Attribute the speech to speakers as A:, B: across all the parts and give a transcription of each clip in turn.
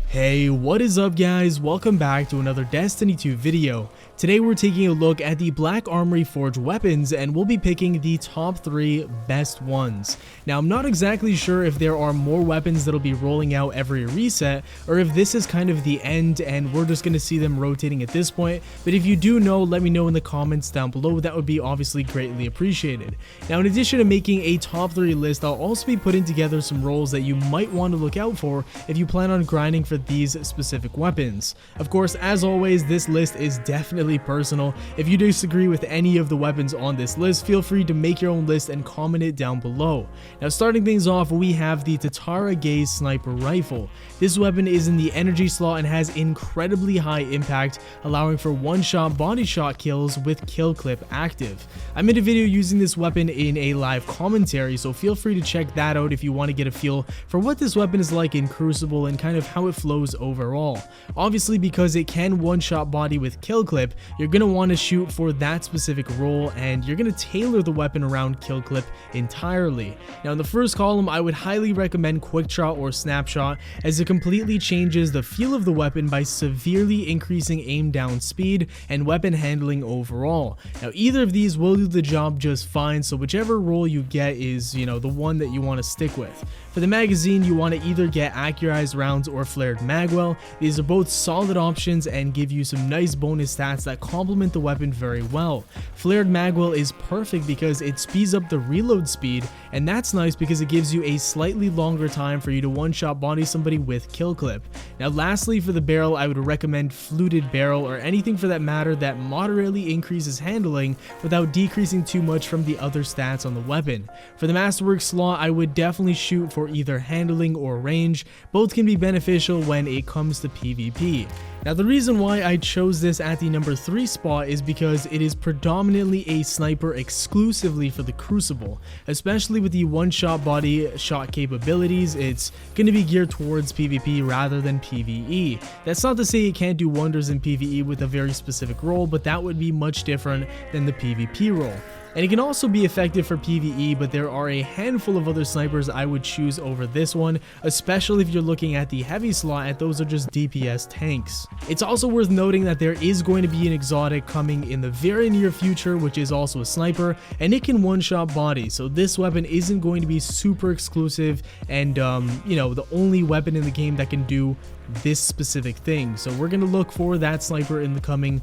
A: Hey, what is up guys? Welcome back to another Destiny 2 video. Today we're taking a look at the Black Armory Forge weapons and we'll be picking the top 3 best ones. Now I'm not exactly sure if there are more weapons that'll be rolling out every reset or if this is kind of the end and we're just going to see them rotating at this point, but if you do know, let me know in the comments down below. That would be obviously greatly appreciated. Now in addition to making a top 3 list, I'll also be putting together some roles that you might want to look out for if you plan on grinding for these specific weapons. Of course, as always, this list is definitely personal. If you disagree with any of the weapons on this list, feel free to make your own list and comment it down below. Now starting things off, we have the Tatara Gaze Sniper Rifle. This weapon is in the energy slot and has incredibly high impact, allowing for one-shot body shot kills with kill clip active. I made a video using this weapon in a live commentary, so feel free to check that out if you want to get a feel for what this weapon is like in Crucible and kind of how it flows overall. Obviously, because it can one-shot body with kill clip, you're going to want to shoot for that specific role and you're going to tailor the weapon around kill clip entirely. Now in the first column, I would highly recommend Quick Shot or Snapshot, as it completely changes the feel of the weapon by severely increasing aim down speed and weapon handling overall. Now either of these will do the job just fine, so whichever role you get is, the one that you want to stick with. For the magazine, you want to either get accurized rounds or flared magwell. These are both solid options and give you some nice bonus stats that complement the weapon very well. Flared magwell is perfect because it speeds up the reload speed, and that's nice because it gives you a slightly longer time for you to one-shot body somebody with kill clip. Now lastly, for the barrel, I would recommend fluted barrel or anything for that matter that moderately increases handling without decreasing too much from the other stats on the weapon. For the masterwork slot, I would definitely shoot for either handling or range. Both can be beneficial when it comes to PvP. Now the reason why I chose this at the number 3 spot is because it is predominantly a sniper exclusively for the Crucible. Especially with the one-shot body shot capabilities, it's going to be geared towards PvP rather than PvE. That's not to say it can't do wonders in PvE with a very specific role, but that would be much different than the PvP role. And it can also be effective for PvE, but there are a handful of other snipers I would choose over this one, especially if you're looking at the heavy slot, and those are just DPS tanks. It's also worth noting that there is going to be an exotic coming in the very near future, which is also a sniper, and it can one-shot body, so this weapon isn't going to be super exclusive and, the only weapon in the game that can do this specific thing. So we're going to look for that sniper in the coming,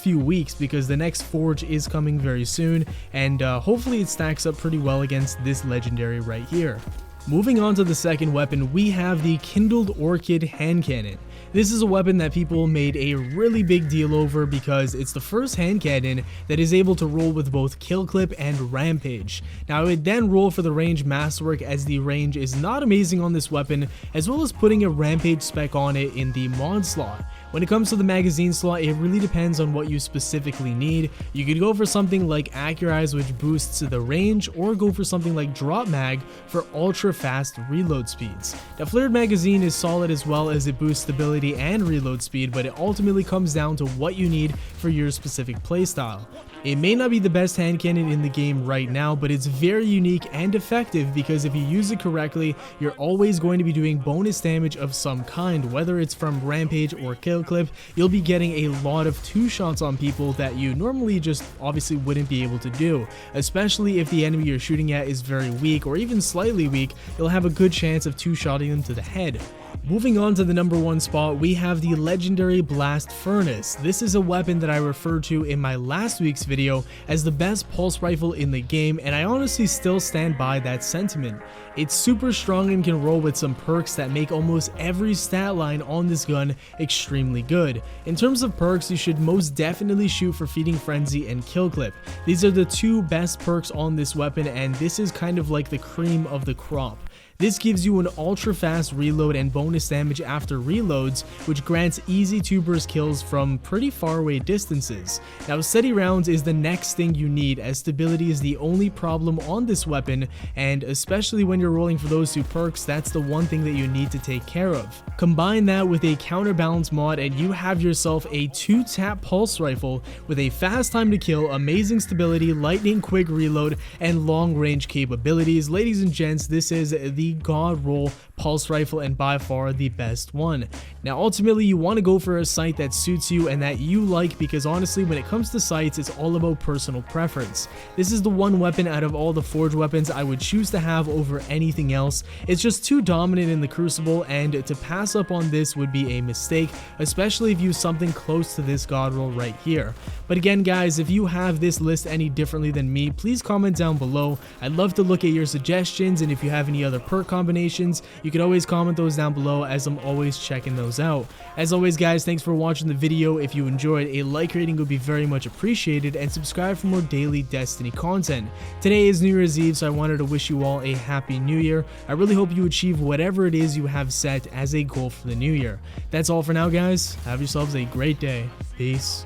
A: few weeks, because the next Forge is coming very soon, and hopefully it stacks up pretty well against this legendary right here. Moving on to the second weapon, we have the Kindled Orchid Hand Cannon. This is a weapon that people made a really big deal over because it's the first hand cannon that is able to roll with both kill clip and rampage. Now I would then roll for the range masterwork, as the range is not amazing on this weapon, as well as putting a rampage spec on it in the mod slot. When it comes to the magazine slot, it really depends on what you specifically need. You could go for something like Accurize, which boosts the range, or go for something like Drop Mag for ultra fast reload speeds. Now flared magazine is solid as well, as it boosts stability and reload speed, but it ultimately comes down to what you need for your specific playstyle. It may not be the best hand cannon in the game right now, but it's very unique and effective because if you use it correctly, you're always going to be doing bonus damage of some kind, whether it's from rampage or kill clip. You'll be getting a lot of 2 shots on people that you normally just obviously wouldn't be able to do, especially if the enemy you're shooting at is very weak or even slightly weak. You'll have a good chance of 2-shotting them to the head. Moving on to the number 1 spot, we have the legendary Blast Furnace. This is a weapon that I referred to in my last week's video as the best pulse rifle in the game, and I honestly still stand by that sentiment. It's super strong and can roll with some perks that make almost every stat line on this gun extremely good. In terms of perks, you should most definitely shoot for Feeding Frenzy and Kill Clip. These are the 2 best perks on this weapon, and this is kind of like the cream of the crop. This gives you an ultra fast reload and bonus damage after reloads, which grants easy 2-burst kills from pretty far away distances. Now steady rounds is the next thing you need, as stability is the only problem on this weapon, and especially when you're rolling for those 2 perks, that's the one thing that you need to take care of. Combine that with a counterbalance mod and you have yourself a 2-tap pulse rifle with a fast time to kill, amazing stability, lightning quick reload, and long range capabilities. Ladies and gents, this is the god roll pulse rifle and by far the best one. Now ultimately you want to go for a sight that suits you and that you like, because honestly when it comes to sights, it's all about personal preference. This is the one weapon out of all the Forge weapons I would choose to have over anything else. It's just too dominant in the Crucible, and to pass up on this would be a mistake, especially if you use something close to this god roll right here. But again guys, if you have this list any differently than me, please comment down below. I'd love to look at your suggestions, and if you have any other perk combinations, you can always comment those down below, as I'm always checking those out. As always guys, thanks for watching the video. If you enjoyed, a like rating would be very much appreciated, and subscribe for more daily Destiny content. Today is New Year's Eve, so I wanted to wish you all a happy new year. I really hope you achieve whatever it is you have set as a goal for the new year. That's all for now guys, have yourselves a great day. Peace.